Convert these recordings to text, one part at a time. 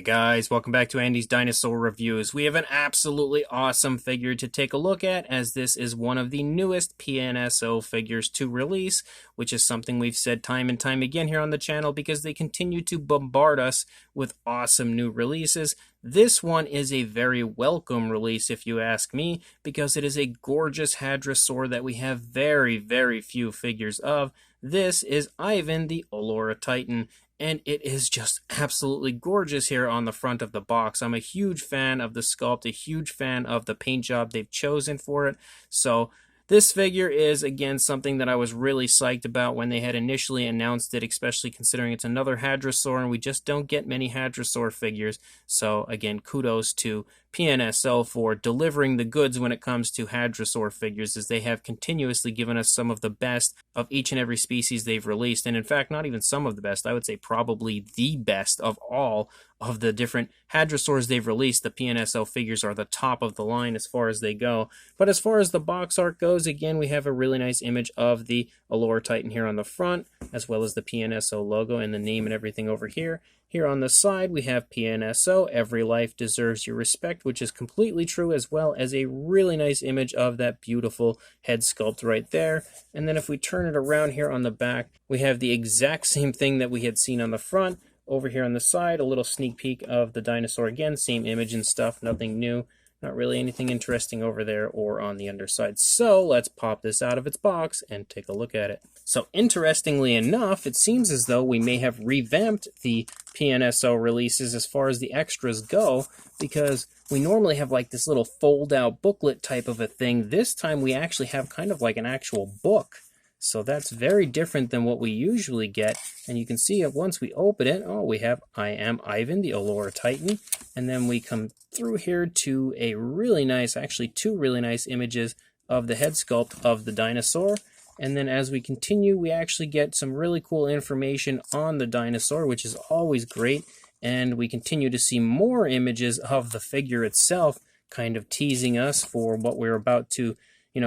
Hey guys, welcome back to Andy's Dinosaur Reviews. We have an absolutely awesome figure to take a look at, as this is one of the newest PNSO figures to release, which is something we've said time and time again here on the channel because they continue to bombard us with awesome new releases. This one is a very welcome release if you ask me, because it is a gorgeous Hadrosaur that we have very, very few figures of. This is Ivan the Olorotitan. And it is just absolutely gorgeous here on the front of the box. I'm a huge fan of the sculpt, a huge fan of the paint job they've chosen for it. So this figure is, again, something that I was really psyched about when they had initially announced it, especially considering it's another Hadrosaur, and we just don't get many Hadrosaur figures. So, again, kudos to PNSO for delivering the goods when it comes to Hadrosaur figures, as they have continuously given us some of the best of each and every species they've released. And in fact, not even some of the best, I would say probably the best of all of the different Hadrosaurs they've released. The PNSO figures are the top of the line as far as they go. But as far as the box art goes, again, we have a really nice image of the Olorotitan here on the front, as well as the PNSO logo and the name and everything over here. Here on the side, we have PNSO, Every Life Deserves Your Respect, which is completely true, as well as a really nice image of that beautiful head sculpt right there. And then if we turn it around here on the back, we have the exact same thing that we had seen on the front. Over here on the side, a little sneak peek of the dinosaur again, same image and stuff, nothing new. Not really anything interesting over there or on the underside. So let's pop this out of its box and take a look at it. So interestingly enough, it seems as though we may have revamped the PNSO releases as far as the extras go, because we normally have like this little fold-out booklet type of a thing. This time we actually have kind of like an actual book. So that's very different than what we usually get. And you can see it once we open it. Oh, we have I Am Ivan the Olorotitan. And then we come through here to a really nice, actually two really nice images of the head sculpt of the dinosaur. And then as we continue, we actually get some really cool information on the dinosaur, which is always great. And we continue to see more images of the figure itself, kind of teasing us for what we're about to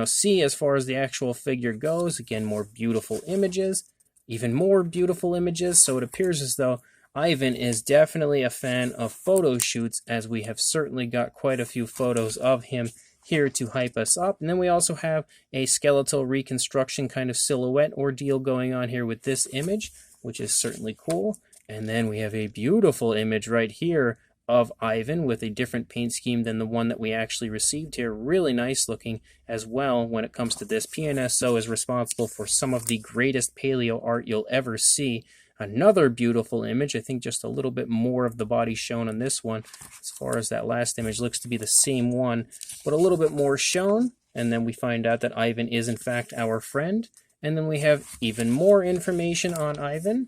see as far as the actual figure goes. Again, more beautiful images, even more beautiful images. So it appears as though Ivan is definitely a fan of photo shoots, as we have certainly got quite a few photos of him here to hype us up. And then we also have a skeletal reconstruction kind of silhouette ordeal going on here with this image, which is certainly cool. And then we have a beautiful image right here of Ivan with a different paint scheme than the one that we actually received here. Really nice looking as well when it comes to this. PNSO is responsible for some of the greatest paleo art you'll ever see. Another beautiful image. I think just a little bit more of the body shown on this one. As far as that last image, looks to be the same one, but a little bit more shown. And then we find out that Ivan is in fact our friend. And then we have even more information on Ivan.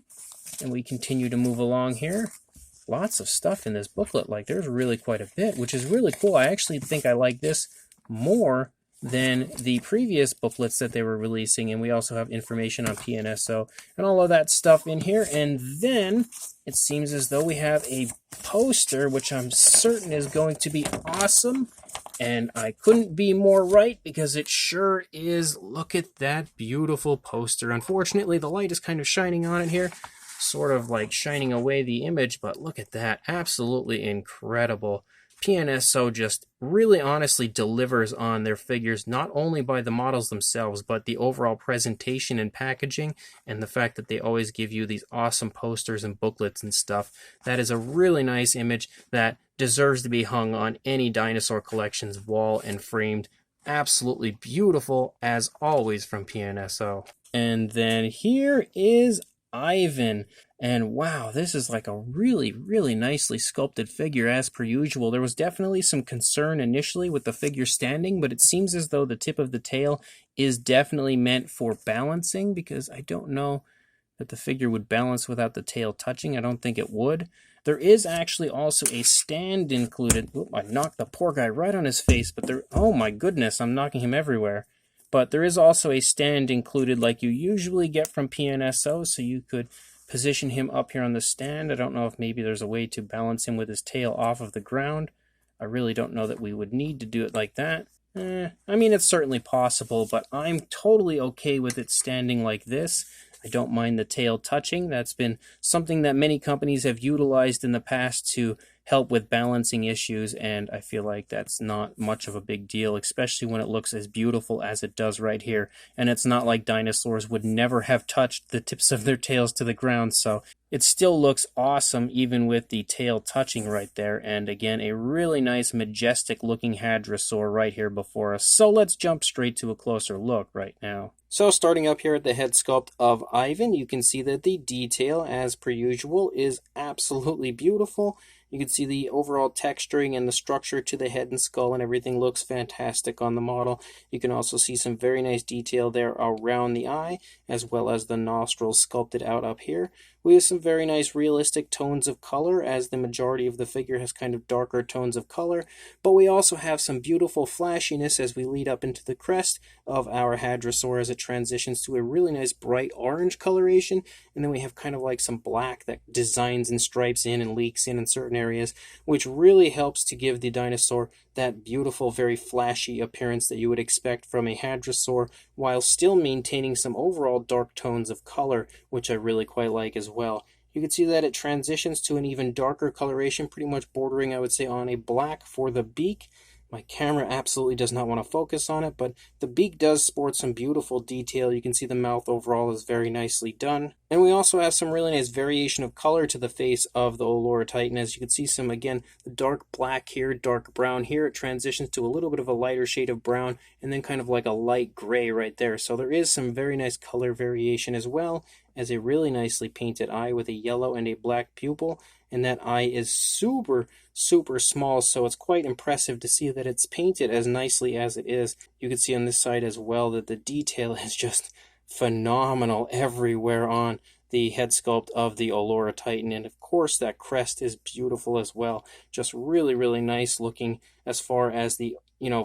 And we continue to move along here. Lots of stuff in this booklet. Like, there's really quite a bit, which is really cool. I actually think I like this more than the previous booklets that they were releasing. And we also have information on PNSO and all of that stuff in here. And then it seems as though we have a poster, which I'm certain is going to be awesome. And I couldn't be more right, because it sure is. Look at that beautiful poster. Unfortunately, the light is kind of shining on it here, sort of like shining away the image, but look at that. Absolutely incredible. PNSO just really honestly delivers on their figures, not only by the models themselves, but the overall presentation and packaging, and the fact that they always give you these awesome posters and booklets and stuff. That is a really nice image that deserves to be hung on any dinosaur collection's wall and framed. Absolutely beautiful, as always, from PNSO. And then here is Ivan, and wow, this is like a really, really nicely sculpted figure as per usual. There was definitely some concern initially with the figure standing, but it seems as though the tip of the tail is definitely meant for balancing, because I don't know that the figure would balance without the tail touching. I don't think it would. There is actually also a stand included. Oop, I knocked the poor guy right on his face, but oh my goodness, I'm knocking him everywhere. But there is also a stand included like you usually get from PNSO, so you could position him up here on the stand. I don't know if maybe there's a way to balance him with his tail off of the ground. I really don't know that we would need to do it like that. I mean, it's certainly possible, but I'm totally okay with it standing like this. I don't mind the tail touching. That's been something that many companies have utilized in the past to help with balancing issues, and I feel like that's not much of a big deal, especially when it looks as beautiful as it does right here. And it's not like dinosaurs would never have touched the tips of their tails to the ground, so it still looks awesome even with the tail touching right there. And again, a really nice majestic looking Hadrosaur right here before us. So let's jump straight to a closer look right now. So starting up here at the head sculpt of Ivan, you can see that the detail, as per usual, is absolutely beautiful. You can see the overall texturing and the structure to the head and skull and everything looks fantastic on the model. You can also see some very nice detail there around the eye, as well as the nostrils sculpted out up here. We have some very nice realistic tones of color, as the majority of the figure has kind of darker tones of color, but we also have some beautiful flashiness as we lead up into the crest of our Hadrosaur as it transitions to a really nice bright orange coloration, and then we have kind of like some black that designs and stripes in and leaks in certain areas, which really helps to give the dinosaur that beautiful, very flashy appearance that you would expect from a Hadrosaur, while still maintaining some overall dark tones of color, which I really quite like as well. You can see that it transitions to an even darker coloration, pretty much bordering, I would say, on a black for the beak. My camera absolutely does not want to focus on it, but the beak does sport some beautiful detail. You can see the mouth overall is very nicely done. And we also have some really nice variation of color to the face of the Olorotitan. As you can see some, again, the dark black here, dark brown here. It transitions to a little bit of a lighter shade of brown, and then kind of like a light gray right there. So there is some very nice color variation, as well as a really nicely painted eye with a yellow and a black pupil. And that eye is super small, so it's quite impressive to see that it's painted as nicely as it is. You can see on this side as well that the detail is just phenomenal everywhere on the head sculpt of the Olorotitan, and of course that crest is beautiful as well. Just really nice looking as far as the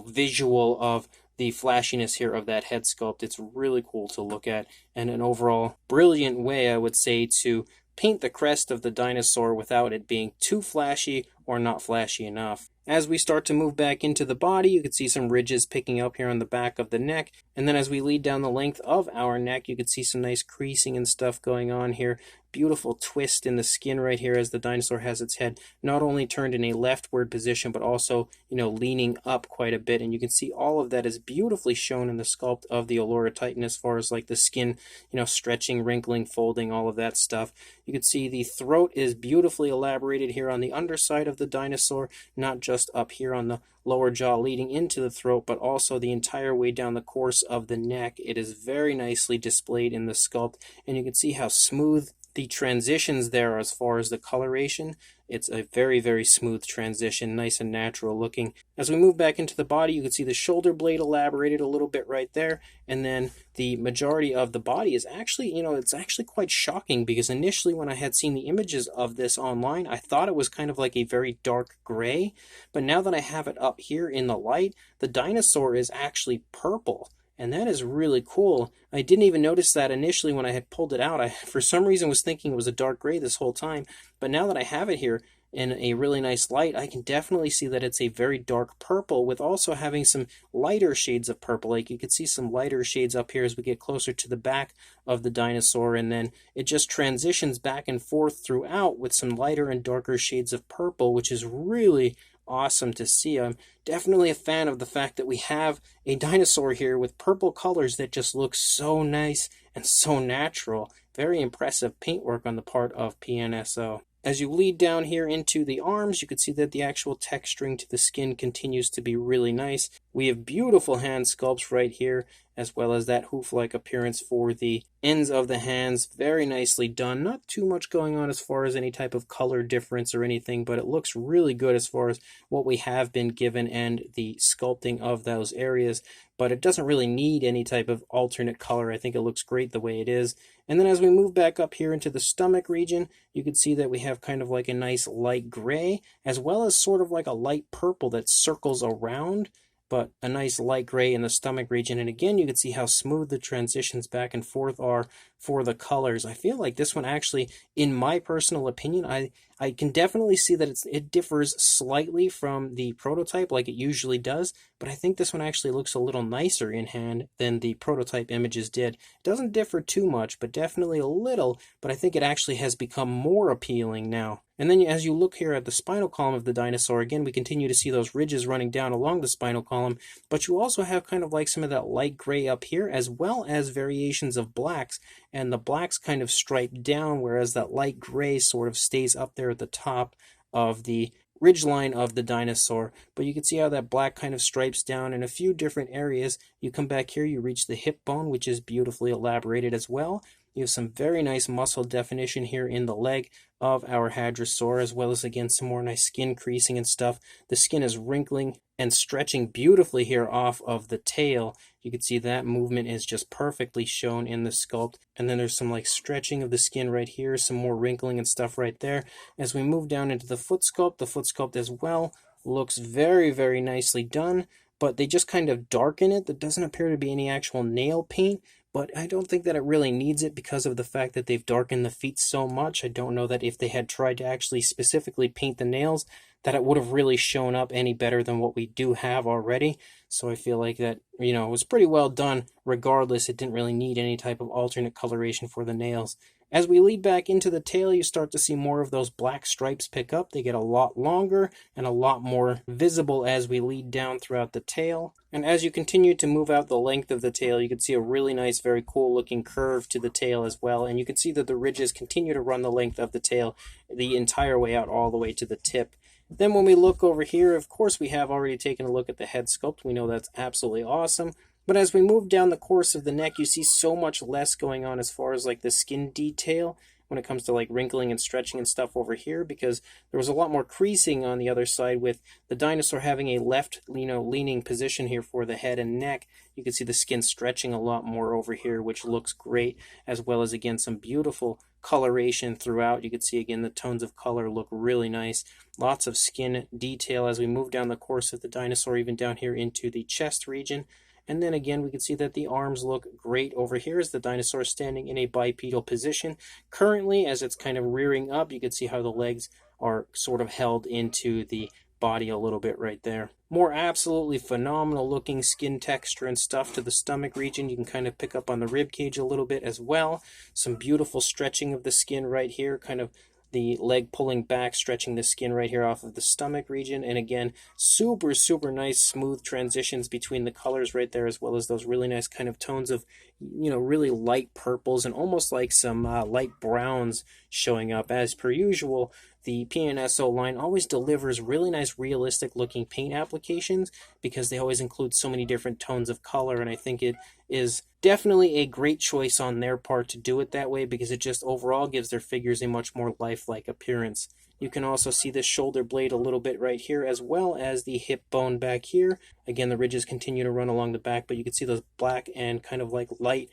visual of the flashiness here of that head sculpt. It's really cool to look at, and an overall brilliant way, I would say, to paint the crest of the dinosaur without it being too flashy or not flashy enough. As we start to move back into the body, you can see some ridges picking up here on the back of the neck. And then as we lead down the length of our neck, you can see some nice creasing and stuff going on here. Beautiful twist in the skin right here as the dinosaur has its head not only turned in a leftward position, but also, leaning up quite a bit. And you can see all of that is beautifully shown in the sculpt of the Olorotitan as far as like the skin, stretching, wrinkling, folding, all of that stuff. You can see the throat is beautifully elaborated here on the underside of the dinosaur, not just up here on the lower jaw leading into the throat, but also the entire way down the course of the neck. It is very nicely displayed in the sculpt, and you can see how smooth the transitions there as far as the coloration. It's a very smooth transition, nice and natural looking. As we move back into the body, you can see the shoulder blade elaborated a little bit right there, and then the majority of the body is actually, it's actually quite shocking, because initially when I had seen the images of this online, I thought it was kind of like a very dark gray, but now that I have it up here in the light, the dinosaur is actually purple. And that is really cool. I didn't even notice that initially when I had pulled it out. I, for some reason, was thinking it was a dark gray this whole time. But now that I have it here in a really nice light, I can definitely see that it's a very dark purple, with also having some lighter shades of purple. Like you can see some lighter shades up here as we get closer to the back of the dinosaur. And then it just transitions back and forth throughout with some lighter and darker shades of purple, which is really awesome to see. I'm definitely a fan of the fact that we have a dinosaur here with purple colors that just looks so nice and so natural. Very impressive paintwork on the part of PNSO. As you lead down here into the arms, you can see that the actual texturing to the skin continues to be really nice. We have beautiful hand sculpts right here, as well as that hoof-like appearance for the ends of the hands. Very nicely done. Not too much going on as far as any type of color difference or anything, but it looks really good as far as what we have been given and the sculpting of those areas. But it doesn't really need any type of alternate color. I think it looks great the way it is. And then as we move back up here into the stomach region, you can see that we have kind of like a nice light gray, as well as sort of like a light purple that circles around, but a nice light gray in the stomach region. And again, you can see how smooth the transitions back and forth are for the colors. I feel like this one actually, in my personal opinion, I can definitely see that it differs slightly from the prototype like it usually does, but I think this one actually looks a little nicer in hand than the prototype images did. It doesn't differ too much, but definitely a little, but I think it actually has become more appealing now. And then as you look here at the spinal column of the dinosaur, again, we continue to see those ridges running down along the spinal column, but you also have kind of like some of that light gray up here, as well as variations of blacks, and the blacks kind of stripe down, whereas that light gray sort of stays up there at the top of the ridge line of the dinosaur. But you can see how that black kind of stripes down in a few different areas. You come back here, you reach the hip bone, which is beautifully elaborated as well. You have some very nice muscle definition here in the leg of our Hadrosaur, as well as, again, some more nice skin creasing and stuff. The skin is wrinkling and stretching beautifully here off of the tail. You can see that movement is just perfectly shown in the sculpt. And then there's some like stretching of the skin right here, some more wrinkling and stuff right there. As we move down into the foot sculpt as well looks very, very nicely done, but they just kind of darken it. There doesn't appear to be any actual nail paint, but I don't think that it really needs it because of the fact that they've darkened the feet so much. I don't know that if they had tried to actually specifically paint the nails, that it would have really shown up any better than what we do have already. So I feel like that, it was pretty well done. Regardless, it didn't really need any type of alternate coloration for the nails. As we lead back into the tail, you start to see more of those black stripes pick up. They get a lot longer and a lot more visible as we lead down throughout the tail. And as you continue to move out the length of the tail, you can see a really nice, very cool looking curve to the tail as well. And you can see that the ridges continue to run the length of the tail the entire way out, all the way to the tip. Then when we look over here, of course, we have already taken a look at the head sculpt. We know that's absolutely awesome. But as we move down the course of the neck, you see so much less going on as far as like the skin detail when it comes to like wrinkling and stretching and stuff over here, because there was a lot more creasing on the other side with the dinosaur having a left, leaning position here for the head and neck. You can see the skin stretching a lot more over here, which looks great, as well as, again, some beautiful coloration throughout. You can see, again, the tones of color look really nice. Lots of skin detail as we move down the course of the dinosaur, even down here into the chest region. And then again, we can see that the arms look great over here as the dinosaur is standing in a bipedal position. Currently, as it's kind of rearing up, you can see how the legs are sort of held into the body a little bit right there. More absolutely phenomenal looking skin texture and stuff to the stomach region. You can kind of pick up on the rib cage a little bit as well. Some beautiful stretching of the skin right here, kind of the leg pulling back, stretching the skin right here off of the stomach region. And again, super, super nice smooth transitions between the colors right there, as well as those really nice kind of tones of, really light purples and almost like some light browns showing up. As per usual, the PNSO line always delivers really nice realistic looking paint applications because they always include so many different tones of color, and I think it is definitely a great choice on their part to do it that way because it just overall gives their figures a much more lifelike appearance. You can also see the shoulder blade a little bit right here, as well as the hip bone back here. Again, the ridges continue to run along the back, but you can see those black and kind of like light,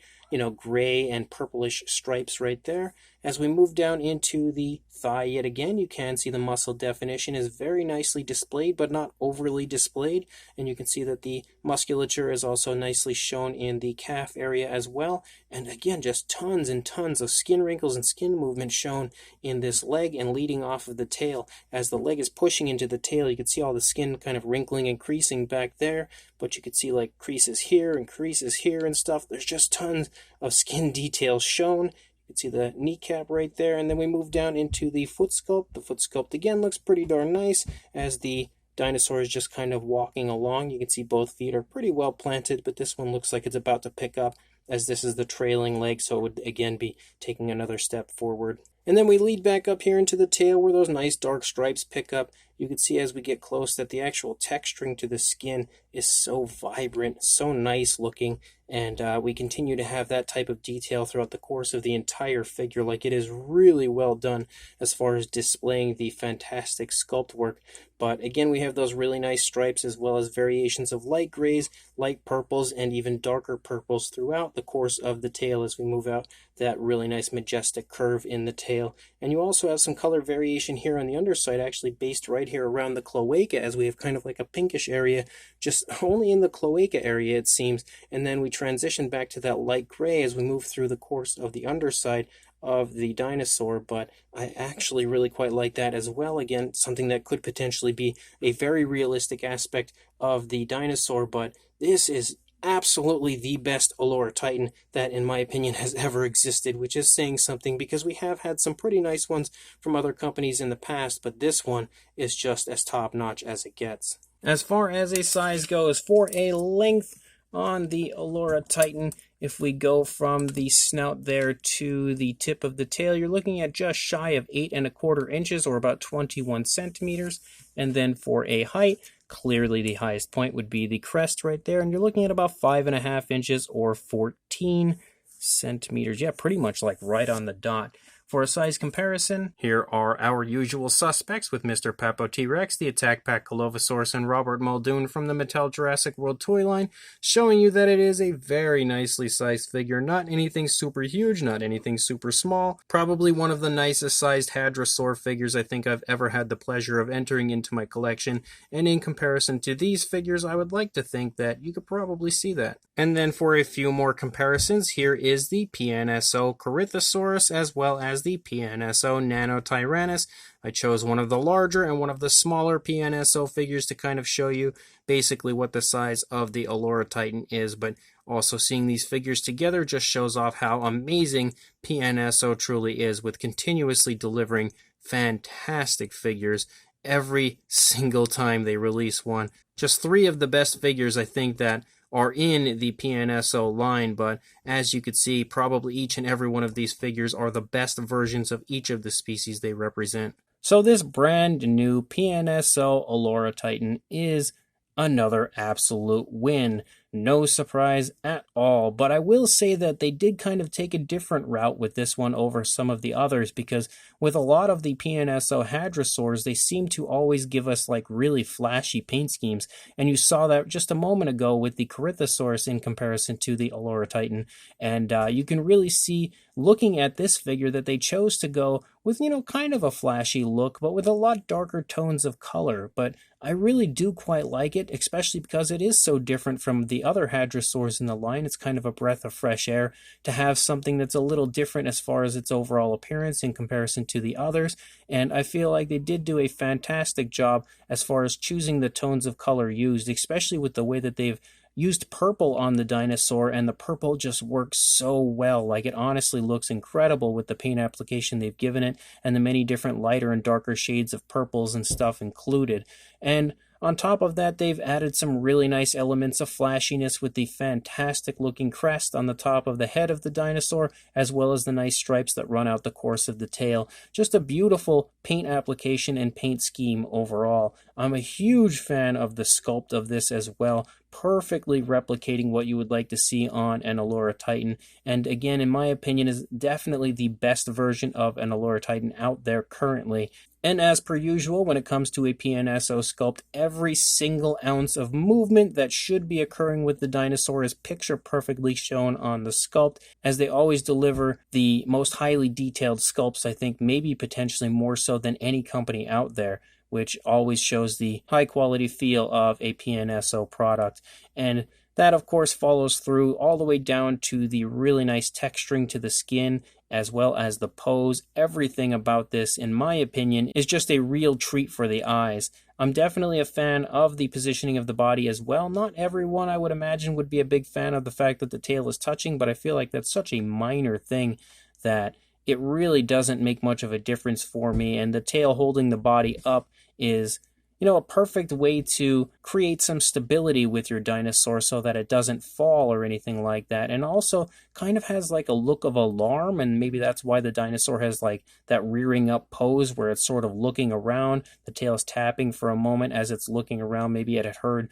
gray and purplish stripes right there. As we move down into the thigh yet again, you can see the muscle definition is very nicely displayed, but not overly displayed. And you can see that the musculature is also nicely shown in the calf area as well. And again, just tons and tons of skin wrinkles and skin movement shown in this leg and leading off of the tail. As the leg is pushing into the tail, you can see all the skin kind of wrinkling and creasing back there, but you can see like creases here and stuff. There's just tons of skin details shown. You can see the kneecap right there, and then we move down into the foot sculpt. The foot sculpt again looks pretty darn nice as the dinosaur is just kind of walking along. You can see both feet are pretty well planted, but this one looks like it's about to pick up as this is the trailing leg, so it would again be taking another step forward. And then we lead back up here into the tail where those nice dark stripes pick up. You can see as we get close that the actual texturing to the skin is so vibrant, so nice looking, and we continue to have that type of detail throughout the course of the entire figure. Like, it is really well done as far as displaying the fantastic sculpt work. But again, we have those really nice stripes as well as variations of light grays, light purples, and even darker purples throughout the course of the tail as we move out that really nice majestic curve in the tail. And you also have some color variation here on the underside, actually based right here around the cloaca, as we have kind of like a pinkish area just only in the cloaca area, it seems. And then we transition back to that light gray as we move through the course of the underside of the dinosaur, but I actually really quite like that as well. Again, something that could potentially be a very realistic aspect of the dinosaur, but this is absolutely the best Olorotitan that, in my opinion, has ever existed, which is saying something because we have had some pretty nice ones from other companies in the past, but this one is just as top-notch as it gets. As far as a size goes, for a length on the Olorotitan, if we go from the snout there to the tip of the tail, you're looking at just shy of 8¼ inches, or about 21 centimeters. And then for a height, clearly the highest point would be the crest right there, and you're looking at about 5½ inches, or 14 centimeters. Yeah, pretty much like right on the dot. For a size comparison, here are our usual suspects with Mr. Peppo T-Rex, the Attack Pack Colovosaurus, and Robert Muldoon from the Mattel Jurassic World toy line, showing you that it is a very nicely sized figure. Not anything super huge, not anything super small. Probably one of the nicest sized Hadrosaur figures I think I've ever had the pleasure of entering into my collection, and in comparison to these figures, I would like to think that you could probably see that. And then for a few more comparisons, here is the PNSO Corythosaurus, as well as the PNSO Nanotyrannus. I chose one of the larger and one of the smaller PNSO figures to kind of show you basically what the size of the Olorotitan is, but also seeing these figures together just shows off how amazing PNSO truly is, with continuously delivering fantastic figures every single time they release one. Just 3 of the best figures I think that are in the PNSO line, but as you could see, probably each and every one of these figures are the best versions of each of the species they represent. So this brand new PNSO Olorotitan is another absolute win. No surprise at all, but I will say that they did kind of take a different route with this one over some of the others, because with a lot of the PNSO Hadrosaurs, they seem to always give us like really flashy paint schemes, and you saw that just a moment ago with the Corythosaurus in comparison to the Olorotitan, and you can really see looking at this figure that they chose to go with, kind of a flashy look, but with a lot darker tones of color. But I really do quite like it, especially because it is so different from the other Hadrosaurs in the line. It's kind of a breath of fresh air to have something that's a little different as far as its overall appearance in comparison to the others, and I feel like they did do a fantastic job as far as choosing the tones of color used, especially with the way that they've used purple on the dinosaur, and the purple just works so well. Like, it honestly looks incredible with the paint application they've given it, and the many different lighter and darker shades of purples and stuff included. And on top of that, they've added some really nice elements of flashiness with the fantastic looking crest on the top of the head of the dinosaur, as well as the nice stripes that run out the course of the tail. Just a beautiful paint application and paint scheme overall. I'm a huge fan of the sculpt of this as well, perfectly replicating what you would like to see on an Olorotitan, and again, in my opinion, is definitely the best version of an Olorotitan out there currently. And as per usual, when it comes to a PNSO sculpt, every single ounce of movement that should be occurring with the dinosaur is picture perfectly shown on the sculpt, as they always deliver the most highly detailed sculpts, I think maybe potentially more so than any company out there, which always shows the high quality feel of a PNSO product. And that, of course, follows through all the way down to the really nice texturing to the skin, as well as the pose. Everything about this, in my opinion, is just a real treat for the eyes. I'm definitely a fan of the positioning of the body as well. Not everyone, I would imagine, would be a big fan of the fact that the tail is touching, but I feel like that's such a minor thing that it really doesn't make much of a difference for me, and the tail holding the body up is a perfect way to create some stability with your dinosaur so that it doesn't fall or anything like that. And also kind of has like a look of alarm, and maybe that's why the dinosaur has like that rearing up pose where it's sort of looking around. The tail's tapping for a moment as it's looking around. Maybe it had heard,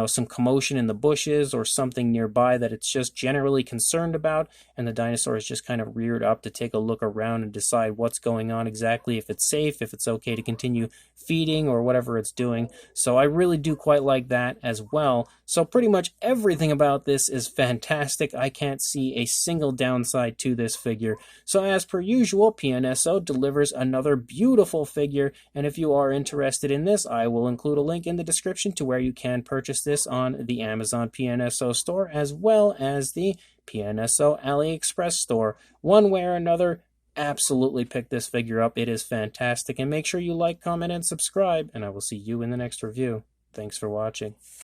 some commotion in the bushes or something nearby that it's just generally concerned about, and the dinosaur is just kind of reared up to take a look around and decide what's going on exactly, if it's safe, if it's okay to continue feeding or whatever it's doing. So I really do quite like that as well. So pretty much everything about this is fantastic. I can't see a single downside to this figure. So as per usual, PNSO delivers another beautiful figure, and if you are interested in this, I will include a link in the description to where you can purchase this on the Amazon PNSO store, as well as the PNSO Aliexpress store. One way or another, absolutely pick this figure up. It is fantastic, and make sure you like, comment, and subscribe, and I will see you in the next review. Thanks for watching.